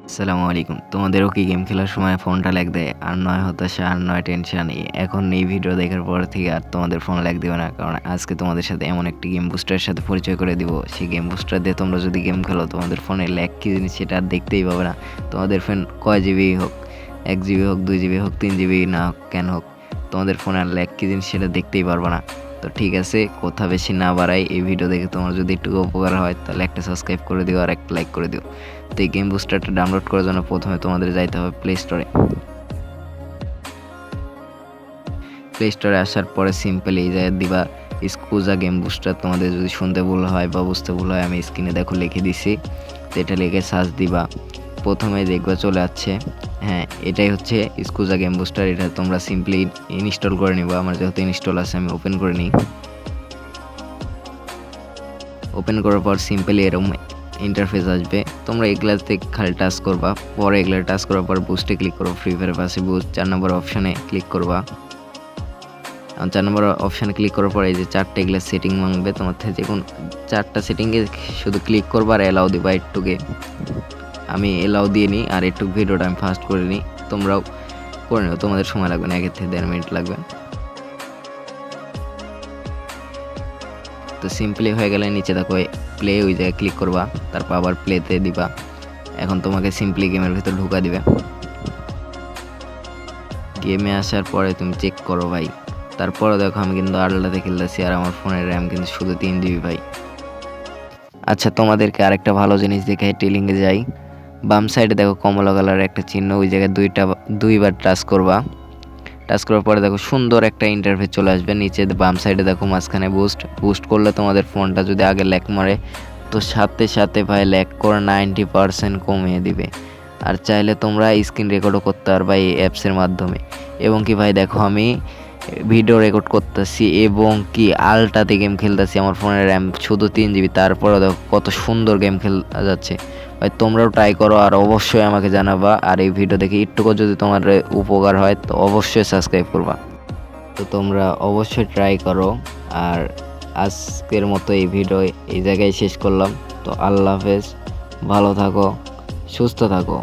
আসসালামু আলাইকুম। তোমাদেরও কি গেম খেলার সময় ফোনটা ল্যাগ দেয়? আর নয় হতাশা, আর নয় টেনশন। এখন এই ভিডিও দেখার পর থেকে আর তোমাদের ফোন ল্যাগ দিবে না। কারণ আজকে তোমাদের সাথে এমন একটি গেম বুস্টারের সাথে পরিচয় করে দিব। সেই গেম বুস্টার দিয়ে তোমরা যদি গেম খেলো, তোমাদের ফোনে ল্যাগ কী জিনিস সেটা আর দেখতেই পাবে না। তোমাদের ফোন কয় জিবি হোক, 1 জিবি হোক, 2 জিবি হোক, 3 জিবি না হোক কেন হোক, তোমাদের ফোনে আর ল্যাগ কী জিনিস সেটা দেখতেই পারবে না। তো ঠিক আছে, কথা বেশি না বাড়াই, এই ভিডিও দেখে তোমার যদি একটু উপকার হয় তাহলে একটা সাবস্ক্রাইব করে দিও আর একটা লাইক করে দিও। তো এই গেম বুস্টারটা ডাউনলোড করার জন্য প্রথমে তোমাদের যাইতে হবে প্লে স্টোরে। প্লে স্টোরে আসার পরে সিম্পল এই জায়গায় দিবা স্কুজা গেম বুস্টার। তোমাদের যদি শুনতে ভুল হয় বা বুঝতে ভুল হয়, আমি স্ক্রিনে দেখো লিখে দিছি। তো এটা লিখে সার্চ দিবা, প্রথমে দেখবা চলে আসছে। হ্যাঁ, এটাই হচ্ছে স্কুজা গেম বুস্টার। এটা তোমরা সিম্পলি ইনস্টল করে নিবা। আমার যেহেতু ইনস্টল আছে আমি ওপেন করে নিই। ওপেন করার পর সিম্পলি এরকম ইন্টারফেস আসবে। তোমরা এগুলাতে খালি টাচ করবা, পরে এগুলা টাচ করার পর বুস্টে ক্লিক করো। ফ্রি ফায়ার পাশে বুস্ট 4 নম্বর অপশানে ক্লিক করবা। 4 নম্বর অপশানে ক্লিক করার পর এই যে 4টে এগুলা সেটিং মাংবে তোমার থেকে, যে কোনো 4টা সেটিংয়ে শুধু ক্লিক করবা আর অ্যালাউ দিবা একটুকে। আমি অ্যালাউ দিয়ে নিই আর একটু ভিডিওটা আমি ফাস্ট করে নিই। তোমরাও করে নিও, তোমাদের সময় লাগবে না, 1 থেকে 1.5 মিনিট লাগবে। তো সিম্পলি হয়ে গেলে নিচে দেখো প্লে, ওই জায়গায় ক্লিক করবা, তারপর আবার প্লেতে দিবা। এখন তোমাকে সিম্পলি গেমের ভিতর ঢোকা দিবে। গেমে আসার পরে তুমি চেক করো ভাই। তারপরে দেখো আমি কিন্তু আডালাতে খেলতেছি আর আমার ফোনের র্যাম কিন্তু শুধু 3 জিবি ভাই। আচ্ছা, তোমাদেরকে আরেকটা ভালো জিনিস দেখে টেলিংয়ে যাই। বাম সাইডে দেখো কমলা কালারের একটা চিহ্ন, ওই জায়গায় দুইবার টাচ করবা। টাচ করার পরে দেখো সুন্দর একটা ইন্টারফেস চলে আসবে। নিচে বাম সাইডে দেখো মাঝখানে বুস্ট করলে তোমাদের ফোনটা যদি আগে ল্যাগ মারে, তো সাথে সাথে ভাই ল্যাগ করে 90% কমিয়ে দিবে। আর চাইলে তোমরা স্ক্রিন রেকর্ডও করতে পারবা এই অ্যাপসের মাধ্যমে। এবং কি ভাই দেখো আমি ভিডিও রেকর্ড করতেছি এবং কি আলট্রাতে গেম খেলতেছি, আমার ফোনের র্যাম শুধু 3 জিবি, তারপরে দেখো কত সুন্দর গেম খেলা যাচ্ছে। ভাই তোমরাও ট্রাই করো আর অবশ্যই আমাকে জানাবা। আর এই ভিডিও দেখে একটুকু যদি তোমার উপকার হয় তো অবশ্যই সাবস্ক্রাইব করবা। তো তোমরা অবশ্যই ট্রাই করো। আর আজকের মতো এই ভিডিও এই জায়গায় শেষ করলাম। তো আল্লাহ হাফেজ, ভালো থাকো, সুস্থ থাকো।